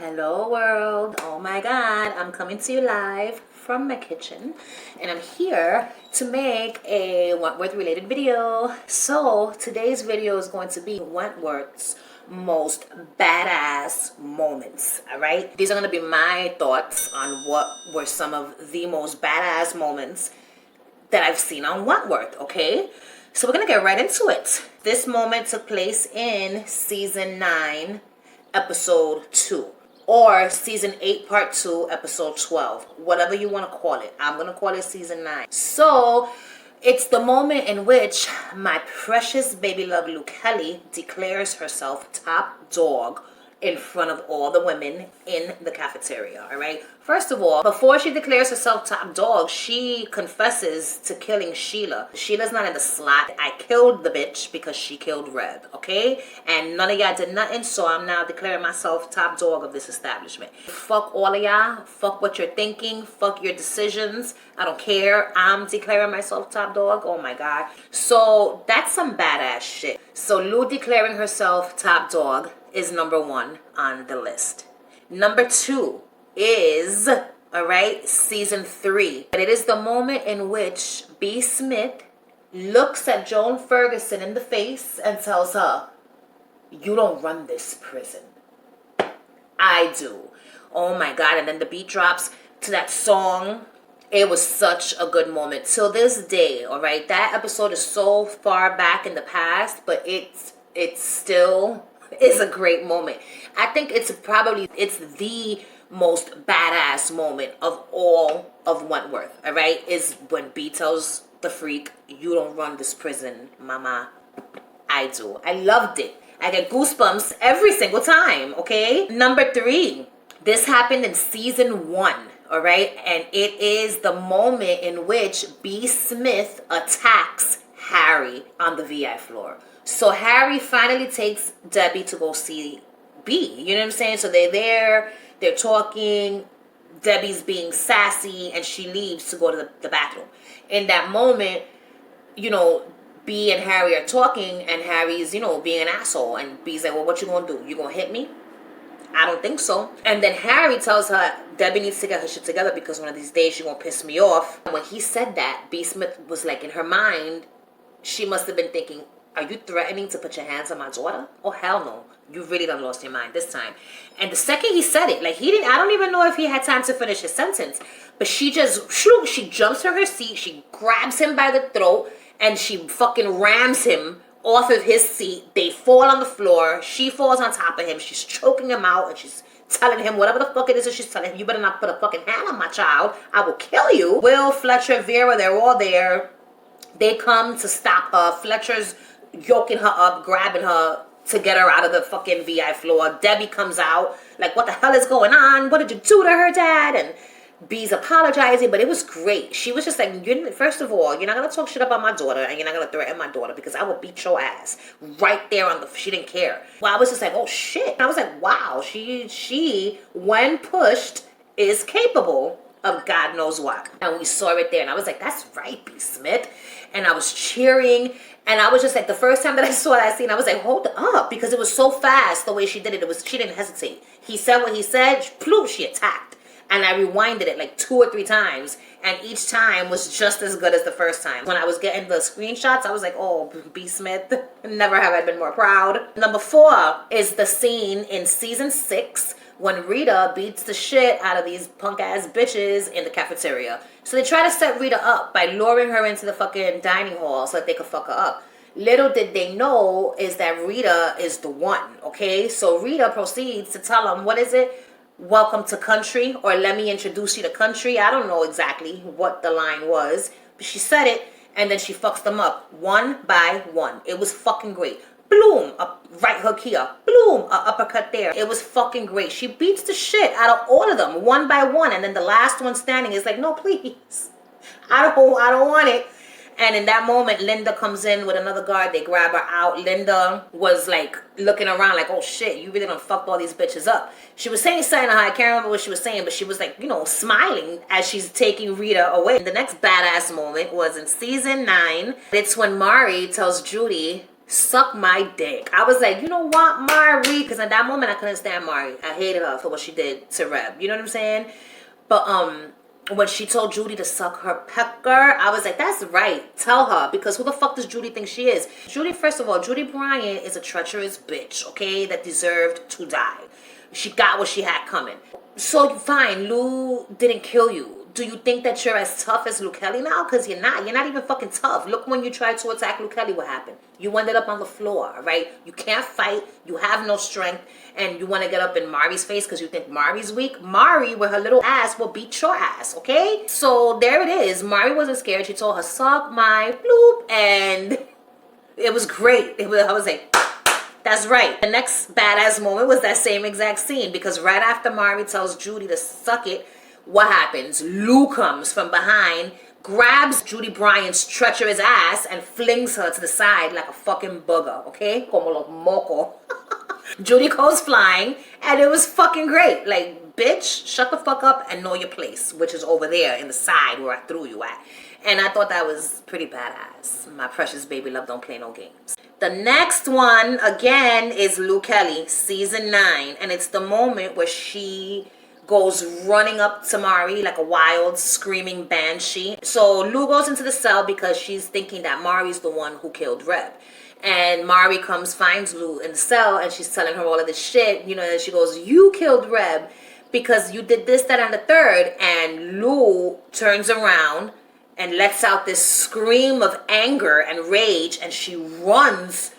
Hello world. Oh my god, I'm coming to you live from my kitchen and I'm here to make a Wentworth related video. So today's video is going to be Wentworth's most badass moments. All right, these are going to be my thoughts on what were some of the most badass moments that I've seen on Wentworth. Okay, so we're gonna get right into it. This moment took place in season 9 episode 2, or season 8 part 2 episode 12, whatever you want to call it. I'm gonna call it season 9. So it's the moment in which my precious baby love Luke Kelly declares herself top dog in front of all the women in the cafeteria. All right, first of all, before she declares herself top dog, she confesses to killing Sheila's not in the slot. I killed the bitch because she killed Reb, okay? And none of y'all did nothing, so I'm now declaring myself top dog of this establishment. Fuck all of y'all. Fuck what you're thinking. Fuck your decisions. I don't care. I'm declaring myself top dog. Oh my god. So that's some badass shit. So Lou declaring herself top dog is number 1 on the list. Number 2 is, all right, season 3. But it is the moment in which B. Smith looks at Joan Ferguson in the face and tells her, "You don't run this prison. I do." Oh my god. And then the beat drops to that song. It was such a good moment. Till this day, all right, that episode is so far back in the past, but it's still is a great moment. I think it's the most badass moment of all of Wentworth, all right, is when B tells the freak, "You don't run this prison, mama. I do." I loved it. I get goosebumps every single time, okay? Number 3, this happened in season 1, all right, and it is the moment in which B. Smith attacks Harry on the VI floor. So Harry finally takes Debbie to go see B. You know what I'm saying? So they're there, they're talking, Debbie's being sassy, and she leaves to go to the bathroom. In that moment, you know, B and Harry are talking, and Harry's, you know, being an asshole. And B's like, "Well, what you gonna do? You gonna hit me?" "I don't think so." And then Harry tells her Debbie needs to get her shit together because one of these days she's gonna piss me off. And when he said that, B. Smith was like, in her mind, she must have been thinking, "Are you threatening to put your hands on my daughter? Oh, hell no. You really done lost your mind this time." And the second he said it, like I don't even know if he had time to finish his sentence, but she just, she jumps from her seat, she grabs him by the throat, and she fucking rams him off of his seat. They fall on the floor. She falls on top of him. She's choking him out, and she's telling him whatever the fuck it is that she's telling him. "You better not put a fucking hand on my child. I will kill you." Will, Fletcher, Vera, they're all there. They come to stop her. Fletcher's yoking her up, grabbing her to get her out of the fucking VI floor. Debbie comes out like, "What the hell is going on? What did you do to her, Dad?" And B's apologizing, but it was great. She was just like, "First of all, you're not gonna talk shit about my daughter, and you're not gonna threaten my daughter because I will beat your ass." Right there on the, she didn't care. Well, I was just like, oh shit. I was like, wow, she when pushed is capable of God knows what. And we saw it there, and I was like, that's right, B. Smith. And I was cheering, and I was just like, the first time that I saw that scene, I was like, hold up, because it was so fast the way she did it. She didn't hesitate. He said what he said, ploof, she attacked. And I rewinded it like 2 or 3 times, and each time was just as good as the first time. When I was getting the screenshots, I was like, oh, B. Smith, never have I been more proud. Number 4 is the scene in season 6 when Rita beats the shit out of these punk-ass bitches in the cafeteria. So they try to set Rita up by luring her into the fucking dining hall so that they could fuck her up. Little did they know is that Rita is the one, okay? So Rita proceeds to tell them, what is it? "Welcome to country," or "Let me introduce you to country." I don't know exactly what the line was, but she said it, and then she fucks them up one by one. It was fucking great. Bloom, a right hook here. Bloom, a uppercut there. It was fucking great. She beats the shit out of all of them one by one, and then the last one standing is like, "No, please, I don't want it." And in that moment, Linda comes in with another guard. They grab her out. Linda was like looking around like, oh shit, you really done fucked all these bitches up. She was saying something to her. I can't remember what she was saying, but she was like, you know, smiling as she's taking Rita away. The next badass moment was in season 9. It's when Mari tells Judy suck my dick. I was like, you know what, Mari? Because in that moment, I couldn't stand Mari. I hated her for what she did to Reb. You know what I'm saying? But when she told Judy to suck her pecker, I was like, that's right. Tell her. Because who the fuck does Judy think she is? Judy, first of all, Judy Bryant is a treacherous bitch, okay? That deserved to die. She got what she had coming. So, fine, Lou didn't kill you. Do you think that you're as tough as Luke Kelly now? Because you're not. You're not even fucking tough. Look, when you tried to attack Luke Kelly, what happened? You ended up on the floor, right? You can't fight. You have no strength. And you want to get up in Mari's face because you think Mari's weak. Mari, with her little ass, will beat your ass, okay? So there it is. Mari wasn't scared. She told her, suck my bloop. And it was great. I was like, that's right. The next badass moment was that same exact scene. Because right after Mari tells Judy to suck it, what happens? Lou comes from behind, grabs Judy Bryant's treacherous ass, and flings her to the side like a fucking bugger, okay? Como los moco. Judy goes flying, and it was fucking great. Like, bitch, shut the fuck up and know your place, which is over there in the side where I threw you at. And I thought that was pretty badass. My precious baby love don't play no games. The next one, again, is Lou Kelly, season 9. And it's the moment where she goes running up to Mari like a wild, screaming banshee. So Lou goes into the cell because she's thinking that Mari's the one who killed Reb. And Mari comes, finds Lou in the cell, and she's telling her all of this shit. You know, and she goes, you killed Reb because you did this, that, and the third. And Lou turns around and lets out this scream of anger and rage, and she runs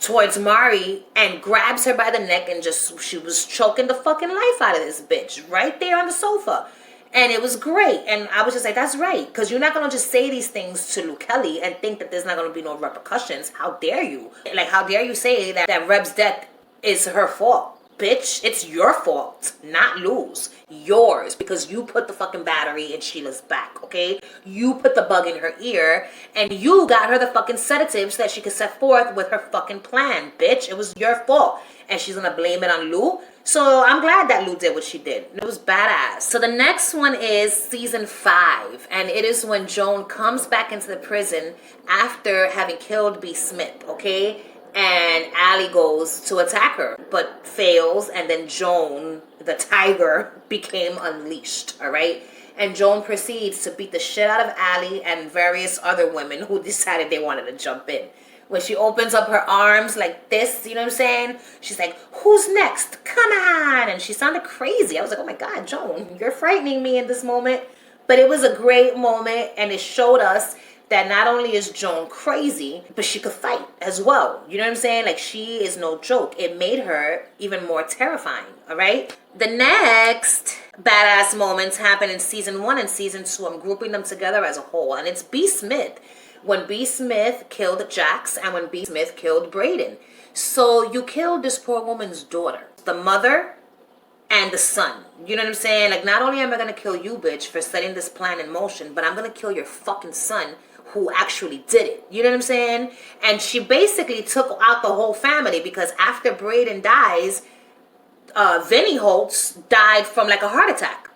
towards Mari and grabs her by the neck and she was choking the fucking life out of this bitch right there on the sofa. And it was great. And I was just like, that's right. Because you're not going to just say these things to Luke Kelly and think that there's not going to be no repercussions. How dare you? Like, how dare you say that Reb's death is her fault? Bitch, it's your fault, not Lou's. Yours, because you put the fucking battery in Sheila's back, okay? You put the bug in her ear, and you got her the fucking sedative so that she could set forth with her fucking plan, bitch. It was your fault. And she's gonna blame it on Lou. So I'm glad that Lou did what she did. It was badass. So the next one is season 5, and it is when Joan comes back into the prison after having killed B. Smith, okay? And Allie goes to attack her, but fails, and then Joan, the tiger, became unleashed, all right? And Joan proceeds to beat the shit out of Allie and various other women who decided they wanted to jump in. When she opens up her arms like this, you know what I'm saying? She's like, who's next? Come on! And she sounded crazy. I was like, oh my God, Joan, you're frightening me in this moment. But it was a great moment, and it showed us that not only is Joan crazy, but she could fight as well. You know what I'm saying? Like, she is no joke. It made her even more terrifying, all right? The next badass moments happen in season 1 and season 2. I'm grouping them together as a whole. And it's B. Smith. When B. Smith killed Jax and when B. Smith killed Braden. So you killed this poor woman's daughter, the mother, and the son. You know what I'm saying? Like, not only am I going to kill you, bitch, for setting this plan in motion, but I'm going to kill your fucking son who actually did it. You know what I'm saying? And she basically took out the whole family because after Braden dies, Vinny Holtz died from like a heart attack.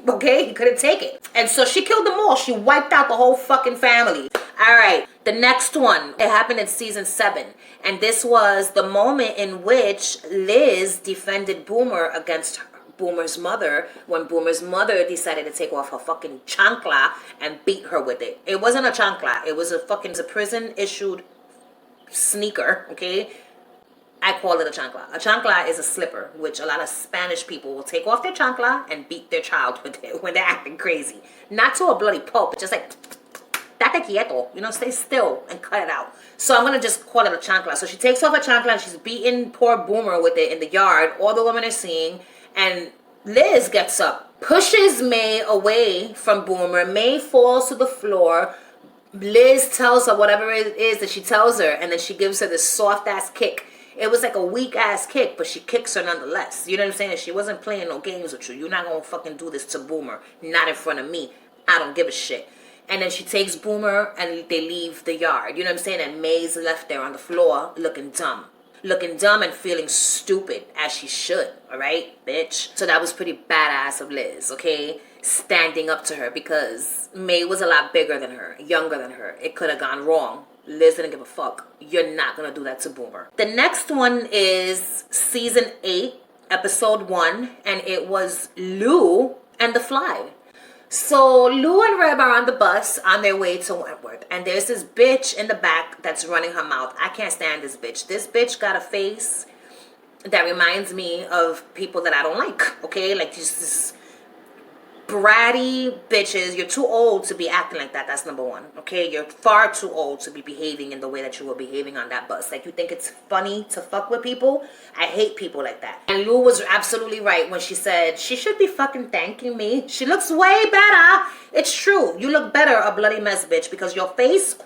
Okay? He couldn't take it. And so she killed them all. She wiped out the whole fucking family. All right. The next one, it happened in season 7. And this was the moment in which Liz defended Boomer against Boomer's mother when Boomer's mother decided to take off her fucking chancla and beat her with it. It wasn't a chancla. It was a prison-issued sneaker, okay? I call it a chancla. A chancla is a slipper, which a lot of Spanish people will take off their chancla and beat their child with it when they're acting crazy. Not to a bloody pulp, just like, date quieto, you know, stay still and cut it out. So I'm going to just call it a chancla. So she takes off her chancla and she's beating poor Boomer with it in the yard. All the women are seeing. And Liz gets up, pushes May away from Boomer. May falls to the floor. Liz tells her whatever it is that she tells her, and then she gives her this soft-ass kick. It was like a weak-ass kick, but she kicks her nonetheless. You know what I'm saying? She wasn't playing no games with you. You're not going to fucking do this to Boomer. Not in front of me. I don't give a shit. And then she takes Boomer, and they leave the yard. You know what I'm saying? And May's left there on the floor looking dumb. Looking dumb and feeling stupid, as she should, all right, bitch? So that was pretty badass of Liz, okay? Standing up to her because May was a lot bigger than her, younger than her. It could have gone wrong. Liz didn't give a fuck. You're not gonna do that to Boomer. The next one is season 8, episode 1, and it was Lou and the Fly. So Lou and Reb are on the bus on their way to Wentworth, and there's this bitch in the back that's running her mouth. I can't stand this bitch. This bitch got a face that reminds me of people that I don't like, okay? Like this bratty bitches. You're too old to be acting like that. That's number one, okay? You're far too old to be behaving in the way that you were behaving on that bus. Like, you think it's funny to fuck with people? I hate people like that. And Lou was absolutely right when she said she should be fucking thanking me. She looks way better. It's true. You look better, a bloody mess, bitch, because your face,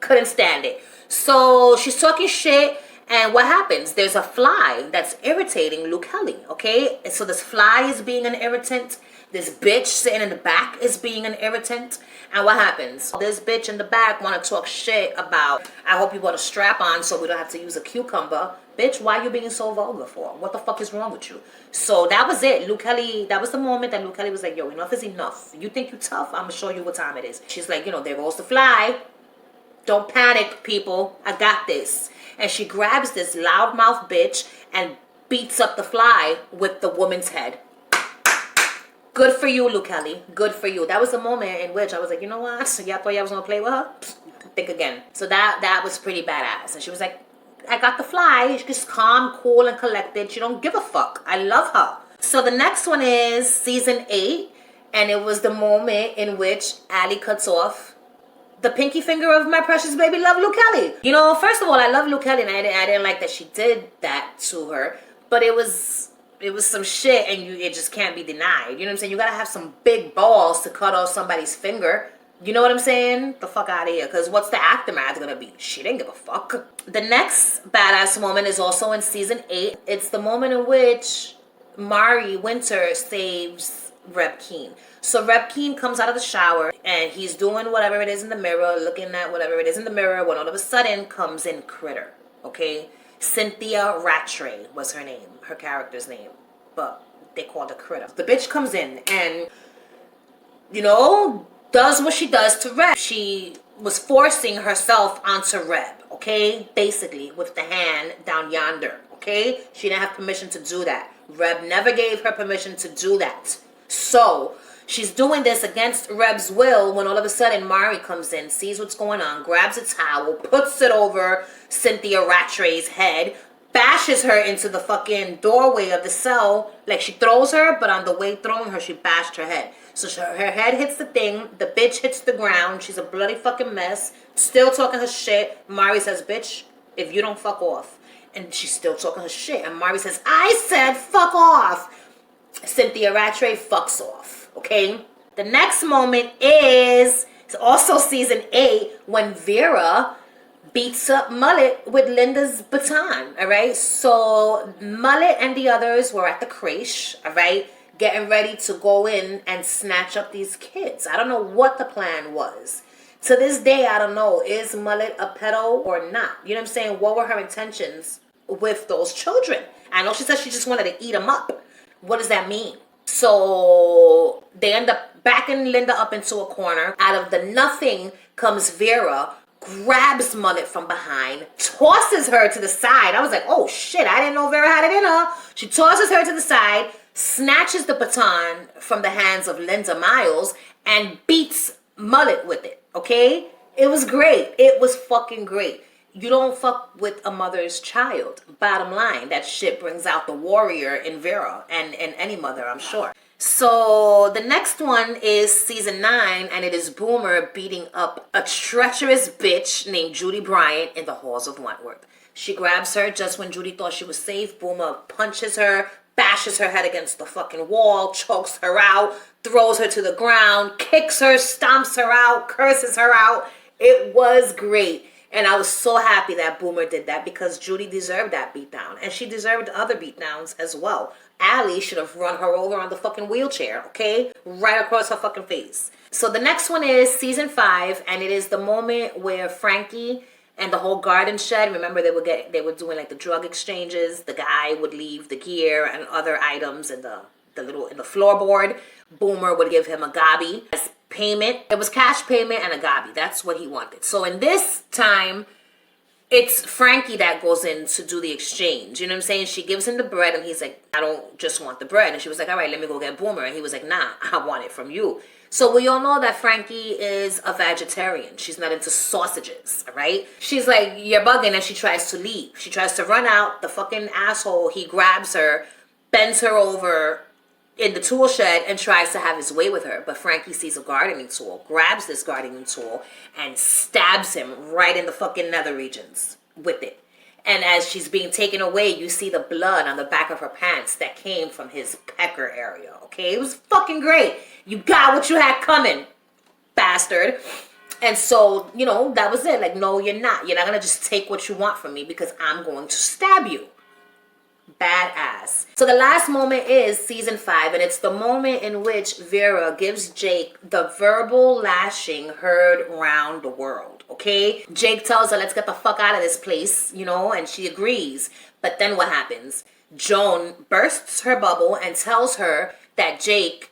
couldn't stand it. So she's talking shit. And what happens? There's a fly that's irritating Luke Kelly, okay? And so this fly is being an irritant. This bitch sitting in the back is being an irritant. And what happens? This bitch in the back want to talk shit about, I hope you bought a strap on so we don't have to use a cucumber. Bitch, why are you being so vulgar for? What the fuck is wrong with you? So that was it. Luke Kelly, that was the moment that Luke Kelly was like, yo, enough is enough. You think you tough? I'm going to show you what time it is. She's like, you know, there goes the fly. Don't panic, people. I got this. And she grabs this loudmouth bitch and beats up the fly with the woman's head. Good for you, Luke Kelly. Good for you. That was the moment in which I was like, you know what? So y'all thought y'all was going to play with her? Think again. So that was pretty badass. And she was like, I got the fly. She's calm, cool, and collected. She don't give a fuck. I love her. So the next one is season 8. And it was the moment in which Allie cuts off the pinky finger of my precious baby love, Luke Kelly. You know, first of all, I love Luke Kelly, and I didn't like that she did that to her. But it was some shit, and it just can't be denied. You know what I'm saying? You gotta have some big balls to cut off somebody's finger. You know what I'm saying? The fuck out of here. Because what's the aftermath gonna be? She didn't give a fuck. The next badass moment is also in season 8. It's the moment in which Mari Winter saves Reb Keen. So Reb Keen comes out of the shower and he's doing whatever it is in the mirror, looking at whatever it is in the mirror, when all of a sudden comes in Critter, okay? Cynthia Rattray was her name, her character's name, but they called her Critter. The bitch comes in and, you know, does what she does to Reb. She was forcing herself onto Reb, okay? Basically, with the hand down yonder, okay? She didn't have permission to do that. Reb never gave her permission to do that. So she's doing this against Reb's will when all of a sudden Mari comes in, sees what's going on, grabs a towel, puts it over Cynthia Rattray's head, bashes her into the fucking doorway of the cell. Like, she throws her, but on the way throwing her, she bashed her head. So her head hits the thing, the bitch hits the ground, she's a bloody fucking mess, still talking her shit. Mari says, bitch, if you don't fuck off. And she's still talking her shit. And Mari says, I said fuck off. Cynthia Rattray fucks off, okay? The next moment is also season 8 when Vera beats up Mullet with Linda's baton, all right? So Mullet and the others were at the creche, all right, getting ready to go in and snatch up these kids. I don't know what the plan was. To this day, I don't know, is Mullet a pedo or not? You know what I'm saying? What were her intentions with those children? I know she said she just wanted to eat them up. What does that mean? So they end up backing Linda up into a corner. Out of the nothing comes Vera, grabs Mullet from behind, tosses her to the side. I was like, oh shit, I didn't know Vera had it in her. She tosses her to the side, snatches the baton from the hands of Linda Miles, and beats Mullet with it, okay? It was great. It was fucking great. You don't fuck with a mother's child. Bottom line, that shit brings out the warrior in Vera and any mother, I'm sure. So the next one is season 9, and it is Boomer beating up a treacherous bitch named Judy Bryant in the halls of Wentworth. She grabs her just when Judy thought she was safe. Boomer punches her, bashes her head against the fucking wall, chokes her out, throws her to the ground, kicks her, stomps her out, curses her out. It was great. And I was so happy that Boomer did that because Judy deserved that beatdown. And she deserved other beatdowns as well. Allie should have run her over on the fucking wheelchair, okay? Right across her fucking face. So the next one is season 5. And it is the moment where Frankie and the whole garden shed, remember they were doing like the drug exchanges. The guy would leave the gear and other items in the floorboard. Boomer would give him a gobby. payment. It was cash payment and a gabi. That's what he wanted. So in this time, it's Frankie that goes in to do the exchange. You know what I'm saying? She gives him the bread and he's like, I don't just want the bread. And she was like, all right, let me go get Boomer. And he was like, nah, I want it from you. So we all know that Frankie is a vegetarian. She's not into sausages, all right? She's like, you're bugging, and she tries to leave. She tries to run out. The fucking asshole, he grabs her, bends her over in the tool shed and tries to have his way with her. But Frankie sees a gardening tool, grabs this gardening tool, and stabs him right in the fucking nether regions with it. And as she's being taken away, you see the blood on the back of her pants that came from his pecker area, okay? It was fucking great. You got what you had coming, bastard. And so, you know, that was it. Like, no, you're not. You're not going to just take what you want from me because I'm going to stab you. Badass. So the last moment is season 5, and it's the moment in which Vera gives Jake the verbal lashing heard around the world, okay? Jake tells her, let's get the fuck out of this place, you know, and she agrees. But then what happens? Joan bursts her bubble and tells her that Jake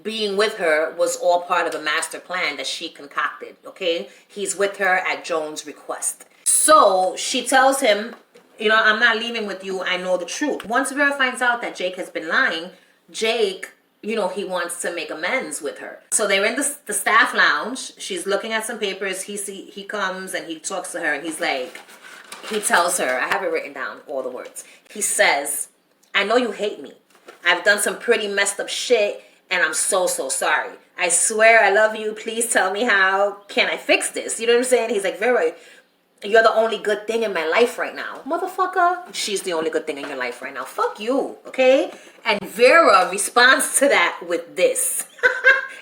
being with her was all part of a master plan that she concocted, okay? He's with her at Joan's request. So she tells him, you know, I'm not leaving with you. I know the truth. Once Vera finds out that Jake has been lying, Jake, you know, he wants to make amends with her. So they're in the staff lounge. She's looking at some papers. He comes and he talks to her and he's like, he tells her, I have it written down, all the words. He says, I know you hate me. I've done some pretty messed up shit and I'm so sorry. I swear I love you. Please tell me how can I fix this? You know what I'm saying? He's like, Vera, you're the only good thing in my life right now. Motherfucker, she's the only good thing in your life right now. Fuck you, okay? And Vera responds to that with this.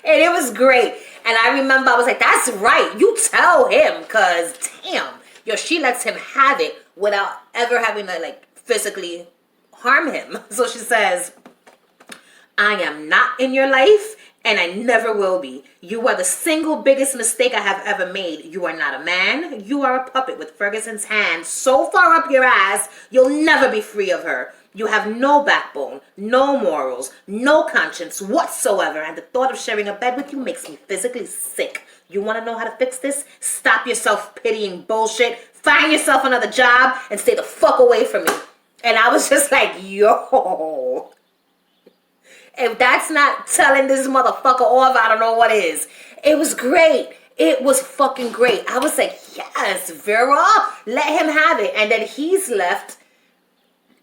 And it was great. And I remember I was like, that's right. You tell him, because damn. Yo, she lets him have it without ever having to, like, physically harm him. So she says, I am not in your life. And I never will be. You are the single biggest mistake I have ever made. You are not a man. You are a puppet with Ferguson's hand so far up your ass, you'll never be free of her. You have no backbone, no morals, no conscience whatsoever. And the thought of sharing a bed with you makes me physically sick. You want to know how to fix this? Stop your self-pitying bullshit. Find yourself another job and stay the fuck away from me. And I was just like, yo. If that's not telling this motherfucker off, I don't know what is. It was great. It was fucking great. I was like, yes, Vera, let him have it. And then he's left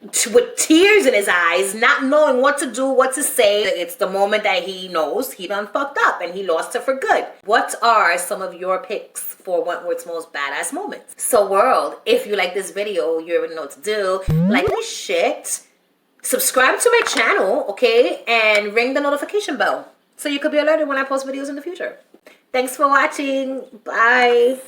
with tears in his eyes, not knowing what to do, what to say. It's the moment that he knows he done fucked up and he lost her for good. What are some of your picks for Wentworth's most badass moments? So world, if you like this video, you already know what to do. Like this shit. Subscribe to my channel, okay? And ring the notification bell so you could be alerted when I post videos in the future. Thanks for watching. Bye.